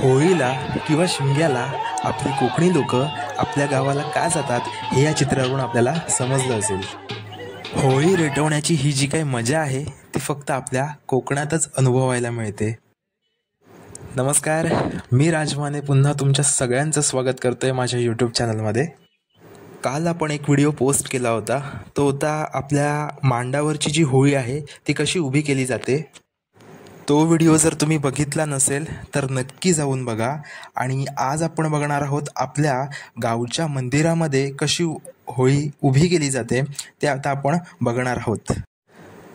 होळीला किंवा शिमग्याला आपली कोकणी लोक आपल्या गावाला का जातात हे या चित्रावरून आपल्याला समजलं असेल. होळी रेटवण्याची ही जी काही मजा आहे ती फक्त आपल्या कोकणातच अनुभवायला मिळते. नमस्कार, मी राजमाने पुन्हा तुमच्या सगळ्यांचं स्वागत करतोय माझ्या यूट्यूब चॅनलमध्ये. काल आपण एक व्हिडिओ पोस्ट केला होता. तो होता आपल्या मांडावरची जी होळी आहे ती कशी उभी केली जाते. तो व्हिडिओ जर तुम्ही बघितला नसेल तर नक्की जाऊन बघा. आणि आज आपण बघणार आहोत आपल्या गावच्या मंदिरामध्ये कशी होळी उभी केली जाते ते आता आपण बघणार आहोत.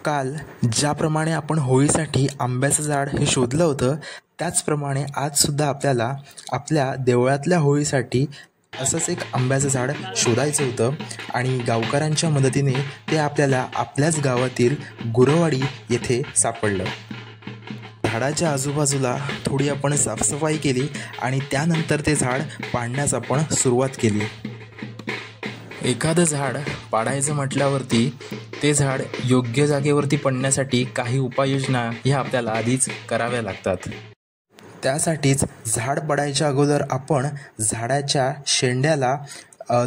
काल ज्याप्रमाणे आपण होळीसाठी आंब्याचं झाड हे शोधलं होतं त्याचप्रमाणे आजसुद्धा आपल्याला आपल्या देवळातल्या होळीसाठी असंच एक आंब्याचं झाड शोधायचं होतं. आणि गावकऱ्यांच्या मदतीने ते आपल्याला आपल्याच गावातील गुरवाडी येथे सापडलं. झाडाच्या आजूबाजूला थोडी आपण साफसफाई केली आणि त्यानंतर ते झाड पाडण्यास आपण सुरुवात केली. एखादं झाड पाडायचं म्हटल्यावरती ते झाड योग्य जागेवरती पडण्यासाठी काही उपाययोजना ह्या आपल्याला आधीच कराव्या लागतात. त्यासाठीच झाड पडायच्या अगोदर आपण झाडाच्या शेंड्याला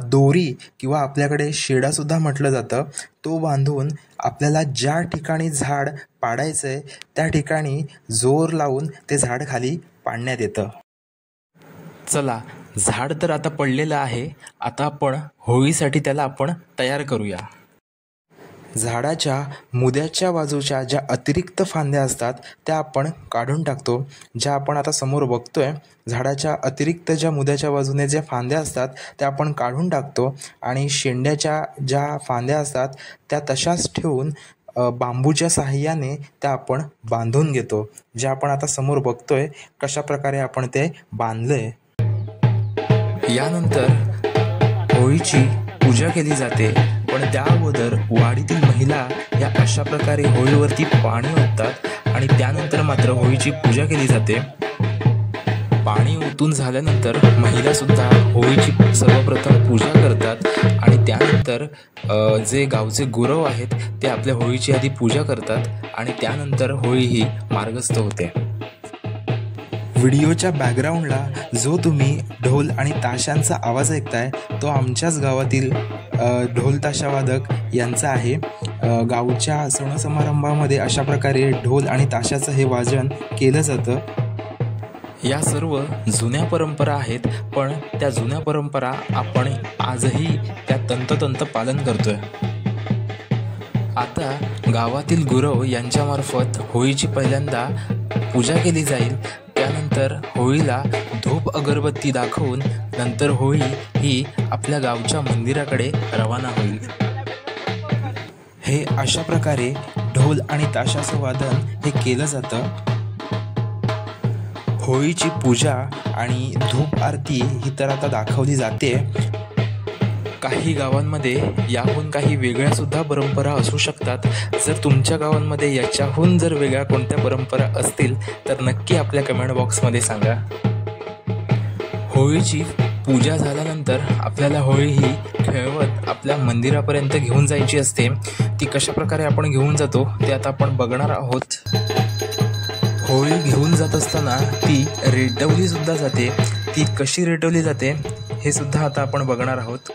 दोरी किंवा आपल्याकडे शेडासुद्धा म्हटलं जातं तो बांधून आपल्याला ज्या ठिकाणी झाड पाडायचं आहे त्या ठिकाणी जोर लावून ते झाड खाली पाडण्यात येतं. चला, झाड तर आता पडलेलं आहे, आता आपण होळीसाठी त्याला आपण तयार करूया. झाडाच्या मुद्याच्या बाजूच्या ज्या अतिरिक्त फांद्या असतात त्या आपण काढून टाकतो. ज्या आपण आता समोर बघतोय झाडाच्या अतिरिक्त ज्या मुद्याच्या बाजूने ज्या फांद्या असतात त्या आपण काढून टाकतो आणि शेंड्याच्या ज्या फांद्या असतात त्या तशाच ठेवून बांबूच्या साहाय्याने त्या आपण बांधून घेतो. जे आपण आता समोर बघतोय कशा प्रकारे आपण ते बांधलंय. यानंतर होळीची पूजा केली जाते. पण त्या अगोदर वाडीतील महिला या अशा प्रकारे होळीवरती पाणी ओततात आणि त्यानंतर मात्र होळीची पूजा केली जाते. पाणी ओतून झाल्यानंतर महिलासुद्धा होळीची सर्वप्रथम पूजा करतात आणि त्यानंतर जे गावचे गुरव आहेत ते आपल्या होळीची आधी पूजा करतात आणि त्यानंतर होळी ही मार्गस्थ होते. व्हिडिओच्या बॅकग्राऊंडला जो तुम्ही ढोल आणि ताशांचा आवाज ऐकताय तो आमच्याच गावातील ढोल ताशावादक यांचा आहे. गावच्या सण समारंभामध्ये अशा प्रकारे ढोल आणि ताशाचं हे वाजन केलं जातं. या सर्व जुन्या परंपरा आहेत, पण त्या जुन्या परंपरा आपण आजही त्या तंतोतंत पालन करतोय. आता गावातील गुरव यांच्यामार्फत होळीची पहिल्यांदा पूजा केली जाईल. त्यानंतर होळीला धूप अगरबत्ती दाखवून नंतर होळी ही आपल्या गावच्या मंदिराकडे रवाना होईल. हे अशा प्रकारे ढोल आणि ताशाचं वादन हे केलं जातं. होळीची पूजा आणि धूप आरती ही तर आता दाखवली जाते. काही गावांमध्ये याहून काही वेगळ्या सुद्धा परंपरा असू शकतात. जर तुमच्या गावांमध्ये याच्याहून जर वेगळ्या कोणत्या परंपरा असतील तर नक्की आपल्या कमेंट बॉक्समध्ये सांगा. होळीची पूजा झाल्यानंतर आपल्याला होळी ही खेळवत आपल्या मंदिरापर्यंत घेऊन जायची असते. ती कशा प्रकारे आपण घेऊन जातो ते आता आपण बघणार आहोत. होळी घेऊन जात असताना ती रेटवली सुद्धा जाते. ती कशी रेटवली जाते हे सुद्धा आता आपण बघणार आहोत.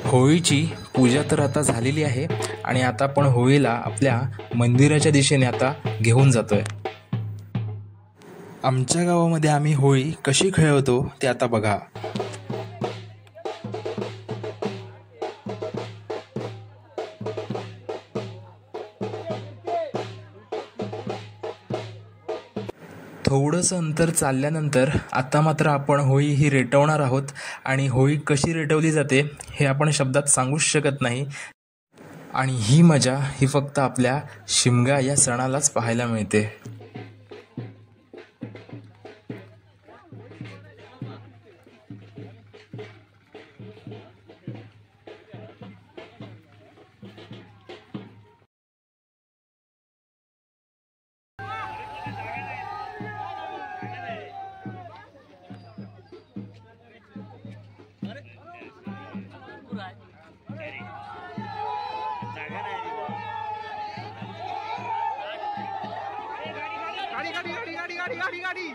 होळीची पूजा तर आता झालेली आहे आणि आता आपण होळीला आपल्या मंदिराच्या दिशेने आता घेऊन जातोय. आमच्या गावामध्ये आम्ही होळी कशी खेळवतो ते आता बघा. थोडंसं अंतर चालल्यानंतर आता मात्र आपण होळी ही रेटवणार आहोत. आणि होळी कशी रेटवली जाते हे आपण शब्दात सांगूच शकत नाही. आणि ही मजा ही फक्त आपल्या शिमगा या सणालाच पाहायला मिळते. गाडी गाडी गाडी गाडी गाडी गाडी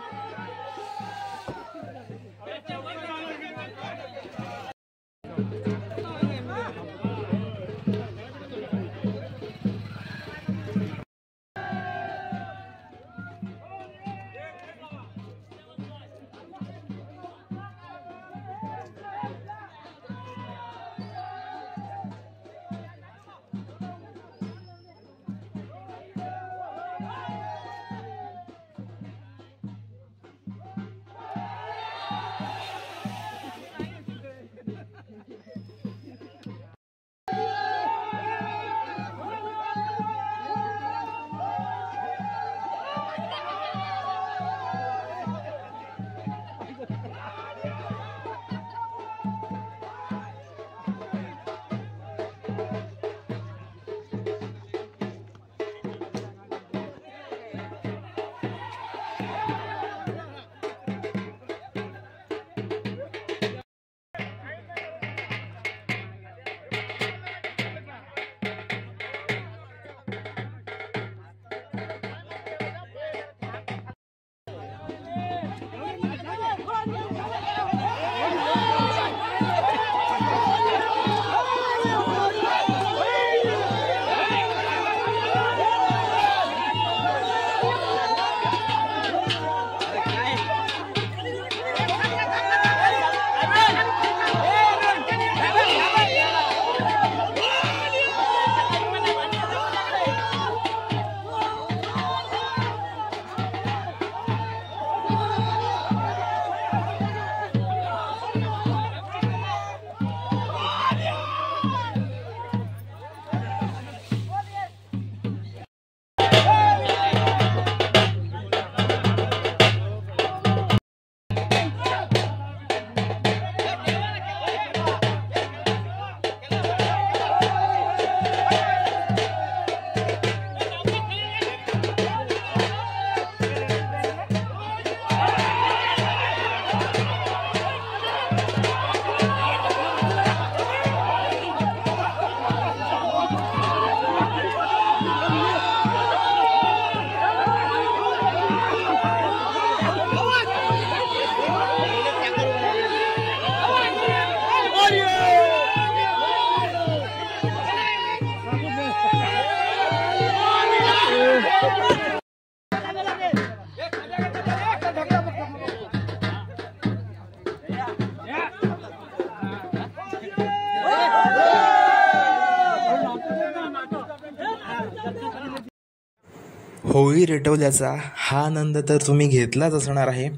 होळी रेटवल्याचा हा आनंद तर तुम्ही घेतलाच असणार आहे.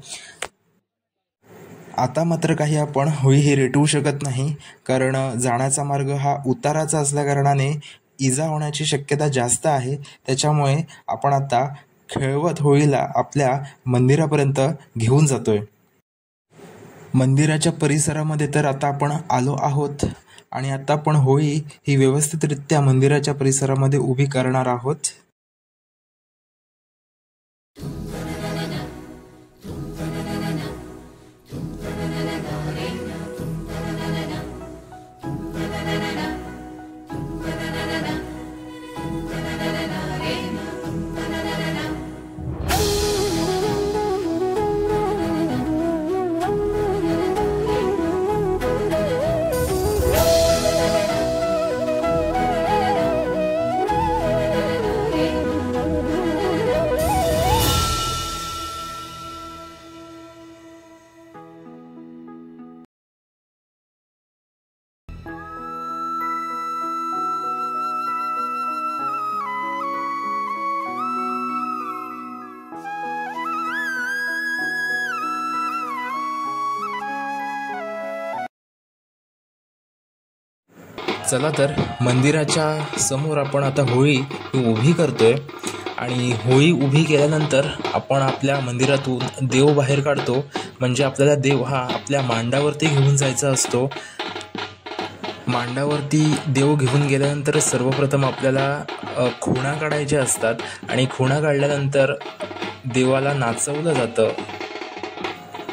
आता मात्र काही आपण होळी ही रेटवू शकत नाही, कारण जाण्याचा मार्ग हा उताराचा असल्याकारणाने इजा होण्याची शक्यता जास्त आहे. त्याच्यामुळे आपण आता खेळवत होळीला आपल्या मंदिरापर्यंत घेऊन जातोय. मंदिराच्या परिसरामध्ये तर आता आपण आलो आहोत आणि आता आपण होळी ही व्यवस्थितरित्या मंदिराच्या परिसरामध्ये उभी करणार आहोत. चला तर मंदिराच्या समोर आपण आता होळी उभी करतोय आणि होळी उभी केल्यानंतर आपण आपल्या मंदिरातून देव बाहेर काढतो. म्हणजे आपल्याला देव हा आपल्या मांडावरती घेऊन जायचा असतो. मांडावरती देव घेऊन गेल्यानंतर सर्वप्रथम आपल्याला खुणा काढायच्या असतात आणि खुणा काढल्यानंतर देवाला नाचवलं जातं.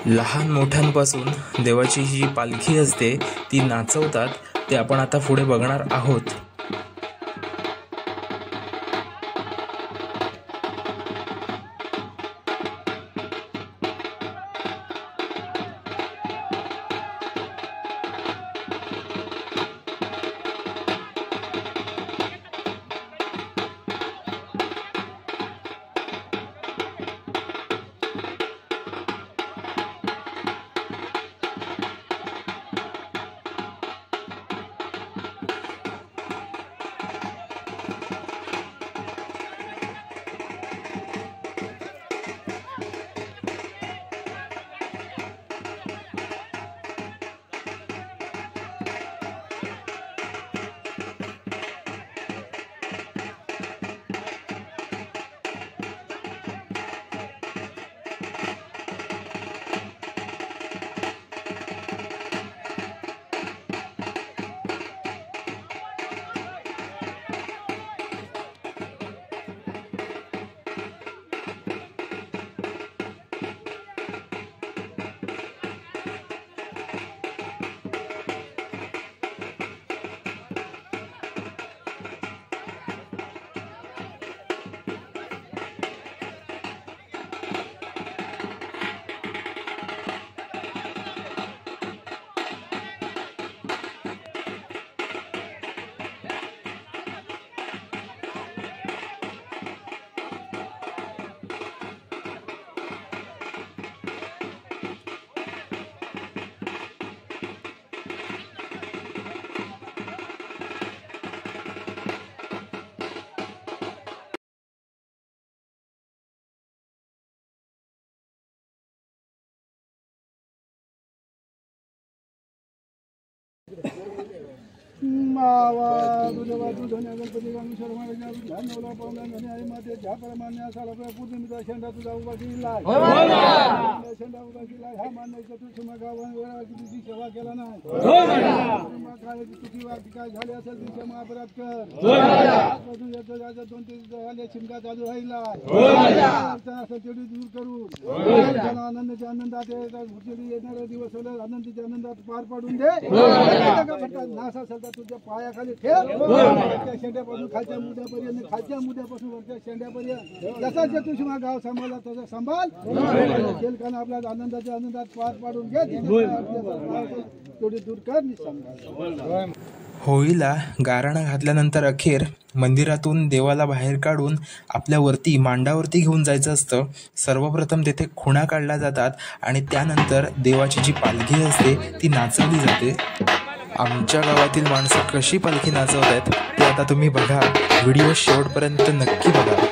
लहान मोठ्यांपासून देवाची जी पालखी असते ती नाचवतात, ते आपण आता पुढे बघणार आहोत. मावा दुधवा दुधण्या गणपती गामी शर्मा ध्यान नवला पावला धने आई माते ध्या परमान्या साला पूर्णिमेचा शेंडा तुझा उभा केला शेंडा उभा केला ह्या मान्याच्या तू सुमा गावांची तुझी सेवा केला नाही काय तुझी वाटी काय झाली असेल तिच्या महापरात कर दोन तीन झाले शिमगा चालू राहिला असेल तेवढी दूर करू आनंदाच्या आनंदात येणारा दिवस आनंदाच्या आनंदात पार पाडून दे नाश असेल तुझ्या पायाखाली ठेव वरच्या शेंड्यापासून खालच्या मुद्द्यापर्यंत खालच्या मुद्द्यापासून वरच्या शेंड्यापर्यंत जसा जे तुझा गाव सांभाळला तसा सांभाळ खेळकाना आपल्या आनंदाच्या आनंदात पार पाडून घे तेवढी दूर कर निसंग. होळीला गाराणा घातल्यानंतर अखेर मंदिरातून देवाला बाहेर काढून आपल्यावरती मांडावरती घेऊन जायचं असतं. सर्वप्रथम तेथे खुणा काढल्या जातात आणि त्यानंतर देवाची जी पालखी असते ती नाचवली जाते. आमच्या गावातील माणसं कशी पालखी नाचवत आहेत ते आता तुम्ही बघा. व्हिडिओ शेवटपर्यंत नक्की बघा.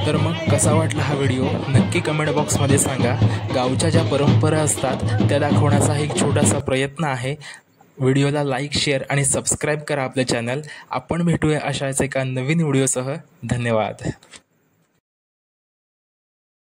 तर मग कसा वाटला हा व्हिडिओ नक्की कमेंट बॉक्समध्ये सांगा. गावच्या ज्या परंपरा असतात त्या दाखवण्याचा एक छोटासा प्रयत्न आहे. व्हिडिओला लाईक, शेअर आणि सबस्क्राईब करा आपलं चॅनल. आपण भेटूया अशाच एका नवीन व्हिडिओसह. धन्यवाद.